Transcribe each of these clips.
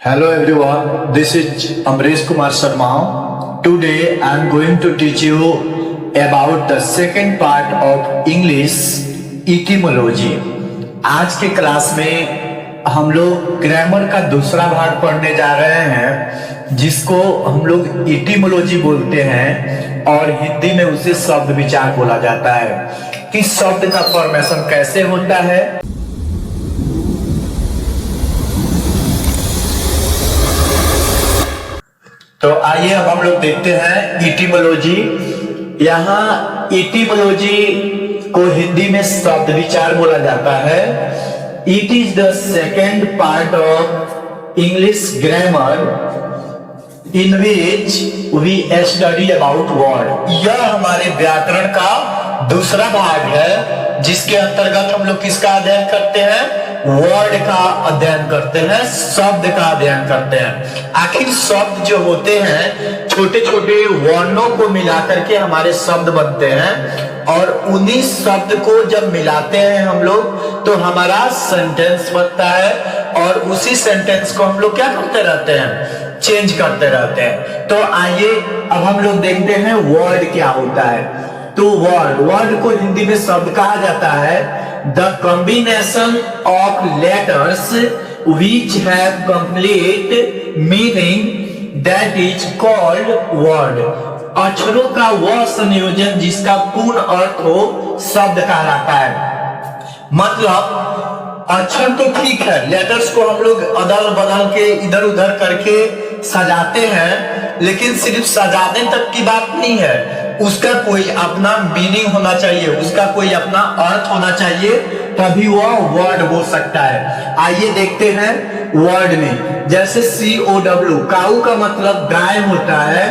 Hello everyone, this is Amresh Kumar Sharma. Today I am going to teach you about the second part of English etymology. आज के class में हम लोग grammar का दूसरा भाग पढ़ने जा रहे हैं जिसको हम लोग इटिमोलॉजी बोलते हैं और हिंदी में उसे शब्द विचार बोला जाता है कि शब्द का फॉर्मेशन कैसे होता है। तो आइए अब हम लोग देखते हैं इटिमोलॉजी। यहाँ इटिमोलॉजी को हिंदी में शब्द विचार बोला जाता है। It is the second part of English grammar in which we study about word. यह हमारे व्याकरण का दूसरा भाग है जिसके अंतर्गत हम लोग किसका अध्ययन करते हैं? वर्ड का अध्ययन करते हैं, शब्द का अध्ययन करते हैं। आखिर शब्द जो होते हैं छोटे छोटे वर्णों को मिलाकर के हमारे शब्द बनते हैं और उन्हीं शब्द को जब मिलाते हैं हम लोग तो हमारा सेंटेंस बनता है और उसी सेंटेंस को हम लोग क्या करते रहते हैं? चेंज करते रहते हैं। तो आइए अब हम लोग देखते हैं वर्ड क्या होता है। तो वर्ड को हिंदी में शब्द कहा जाता है the combination of letters which have complete meaning that is called word. अक्षरों का वह संयोजन जिसका पूर्ण अर्थ हो शब्द कहलाता है। मतलब अक्षर तो ठीक है, लेटर्स को हम लोग अदल बदल के इधर उधर करके सजाते हैं, लेकिन सिर्फ सजाने तक की बात नहीं है, उसका कोई अपना मीनिंग होना चाहिए, उसका कोई अपना अर्थ होना चाहिए, तभी वह वर्ड हो सकता है। आइए देखते हैं वर्ड में। जैसे COW काऊ का मतलब गाय होता है,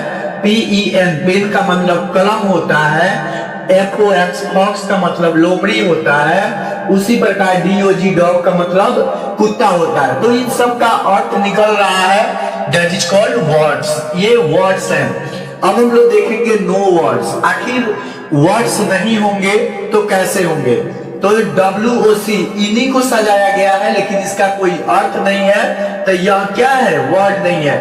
PEN पेन का मतलब कलम होता है, FOX फॉक्स का मतलब लोमड़ी होता है, उसी प्रकार DOG डॉग का मतलब कुत्ता होता है। तो इन सब का अर्थ निकल रहा है, दैट इज कॉल्ड वर्ड्स। ये वर्ड्स हैं। अब हम लोग देखेंगे नो वर्ड्स। आखिर वर्ड्स नहीं होंगे तो कैसे होंगे? तो WOC इन्हीं को सजाया गया है लेकिन इसका कोई अर्थ नहीं है, तो यह क्या है? वर्ड नहीं है।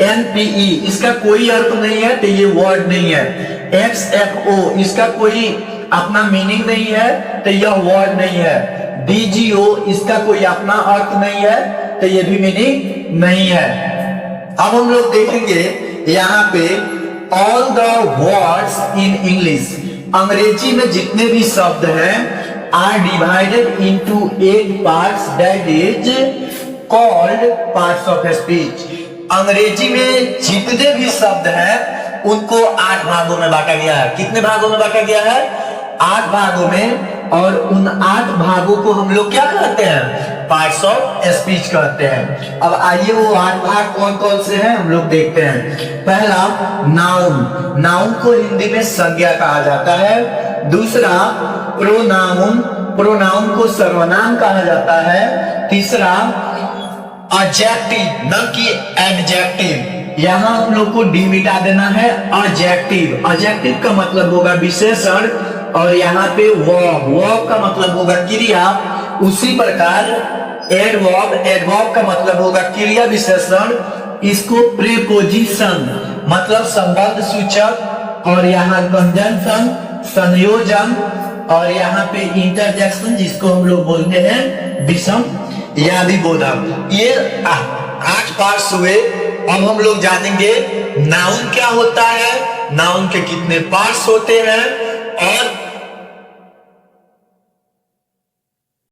NPE इसका कोई अर्थ नहीं है तो ये वर्ड नहीं है। XFO इसका कोई अपना मीनिंग नहीं है तो यह वर्ड नहीं है। DGO इसका कोई अपना अर्थ नहीं है तो ये भी मीनिंग नहीं है। अब हम लोग देखेंगे यहाँ पे all the words in English. अंग्रेजी में जितने भी शब्द हैं are divided into 8 parts that is called parts of speech. अंग्रेजी में जितने भी शब्द हैं उनको 8 भागों में बांटा गया है। कितने भागों में बांटा गया है? 8 भागों में। और उन 8 भागों को हम लोग क्या कहते हैं? पार्ट्स ऑफ स्पीच कहते हैं। अब आइए वो 8 भाग कौन कौन से हैं हम लोग देखते हैं। पहला नाउन। नाउन को हिंदी में संज्ञा कहा जाता है। दूसरा प्रोनाउन। प्रोनाउन को सर्वनाम कहा जाता है। तीसरा एडजेक्टिव, न कि एडजेक्टिव। यहाँ हम लोग को डी मिटा देना है। एडजेक्टिव, एडजेक्टिव का मतलब होगा विशेषण और यहाँ पे वर्ब का मतलब होगा क्रिया। उसी प्रकार एडवर्ब, एडवर्ब का मतलब होगा क्रिया विशेषण। इसको प्रीपोजिशन मतलब संबंध सूचक, और यहाँ कंजंक्शन संयोजन, और यहाँ पे इंटरजेक्शन जिसको हम लोग बोलते हैं विषम या विबोधक। ये 8 पार्ट्स हुए। अब हम लोग जानेंगे नाउन क्या होता है, नाउन के कितने पार्ट्स होते हैं और